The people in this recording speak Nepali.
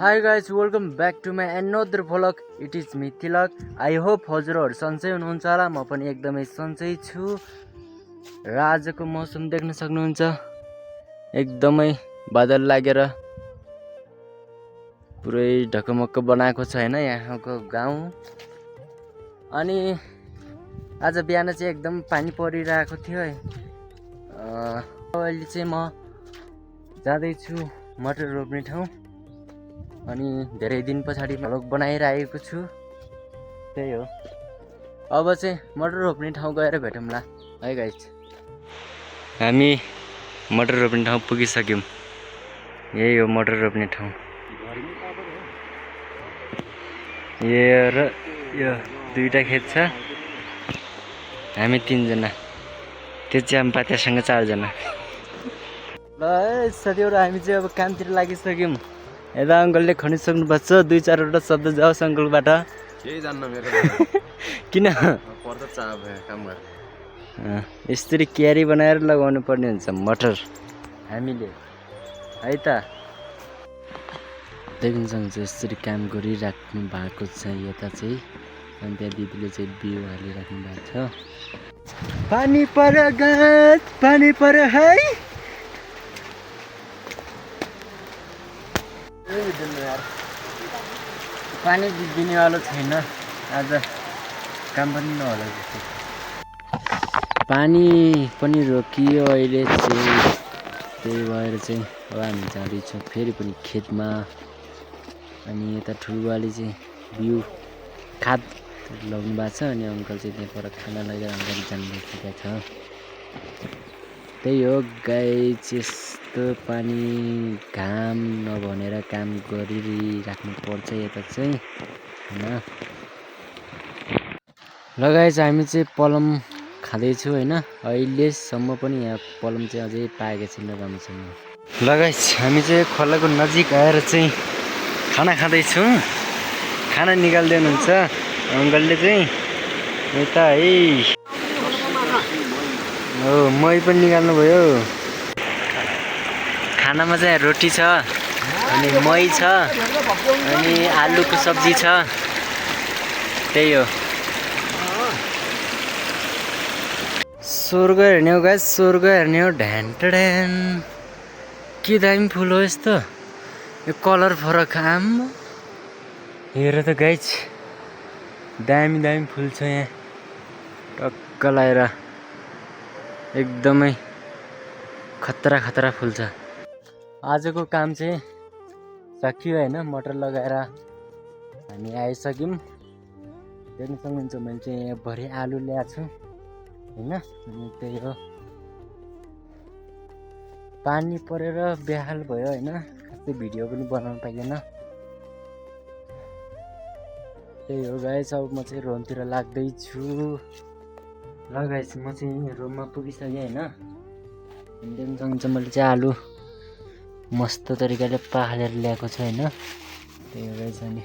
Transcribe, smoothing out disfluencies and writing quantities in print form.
Hi guys, welcome back to my another vlog. It is me Tilak. I hope हजुरहरु सन्चै हुनुहुन्छ होला। म पनि एकदमै सन्चै छु। र आजको मौसम देख्न सक्नुहुन्छ। एकदमै बादल लागेर पुरै ढकमक्क बनाएको छ हैन यहाँको गाउँ। अनि आज बिहान चाहिँ एकदम पानी परिरहेको थियो है। अहिले चाहिँ म जाँदै छु मटर रोप्ने ठाउँ। अनि धेरै दिन पछाडी भ्लग बनाइरहेको छु। त्यही हो। अब चाहिँ मटर रोप्ने ठाउँ गएर भेटौँला है गाइस। हामी मटर रोप्ने ठाउँ पुगिसक्यौं। यही हो मटर रोप्ने ठाउँ। यो दुईटा खेत छ। हामी 3 जना। त्यो च्याम्पात्यासँग 4 जना। ल साथीहरु हामी चाहिँ अब कामतिर लागिसक्यौं। यता अंकलले खनिसक्नु भएको छ। 2-4 वटा शब्द जाओस् अंकलबाट। केही जान्न मेरो किन पर्दा चाह भयो काम गर। यसरी क्यारी बनाएर लगाउनु पर्ने हुन्छ मटर हामीले है त। देख्न सक्नुहुन्छ यसरी काम गरिराख्नु भएको छ यता चाहिँ। अनि त्यहाँ दिदीले चाहिँ बिउ हालिराख्नु भएको छ। पानी पर्यो गाइस, पानी पर्यो है। पानी दिनेवाला छैन आज। काम पनि नहोला जस्तो। पानी पनि रोकियो अहिले चाहिँ। त्यही भएर चाहिँ अब हामी जाँदैछौँ फेरि पनि खेतमा। अनि यता ठुलबाले चाहिँ बिउ खाद लगाउनु भएको छ। अनि अङ्कल चाहिँ त्यहाँ पर खाना लगेर अगाडि जानु भइसकेको छ। त्यही हो गाइस, यस्तो पानी घाम नभनेर काम गरिराख्नु पर्छ यता चाहिँ हैन। ल गाइस हामी चाहिँ पलम खाँदैछु हैन। अहिलेसम्म पनि यहाँ पलम चाहिँ अझै पाएको छैन राम्रोसँग। ल गाइस हामी चाहिँ खोलाको नजिक आएर चाहिँ खाना खाँदैछौँ। खाना निकाल्दै हुनुहुन्छ अङ्कलले चाहिँ यता है। हो मै पनि निकाल्नु भयो। खानामा चाहिँ रोटी छ अनि मै छ अनि आलुको सब्जी छ। त्यही हो। स्वर्ग हेर्ने हो गाइस, स्वर्ग हेर्ने हो। ढ्यान टड्यान के दामी फुल हो यस्तो। यो कलर फरक आम हेर त गाइस। दामी दामी फुल छ यहाँ टक्क लाएर। एकदमै खतरा खतरा फुल छ। आजको काम चाहिँ सकियो हैन। मटर लगाएर हामी आइसक्यौं। देख्न सक्नुहुन्छ मैले चाहिँ यहाँ भरि आलु ल्याएको छु हैन। अनि त्यही हो। पानी परेर बेहाल भयो हैन। खासै भिडियो पनि बनाउन पाइएन। त्यही हो गाइस। अब म चाहिँ रोमतिर लाग्दै छु। ल गाइस म चाहिँ रोममा पुगिसकेँ हैन। देख्न सक्नुहुन्छ मैले चाहिँ आलु मस्त तरिकाले पालेर ल्याएको छु हैन। त्यही हो गाइस। अनि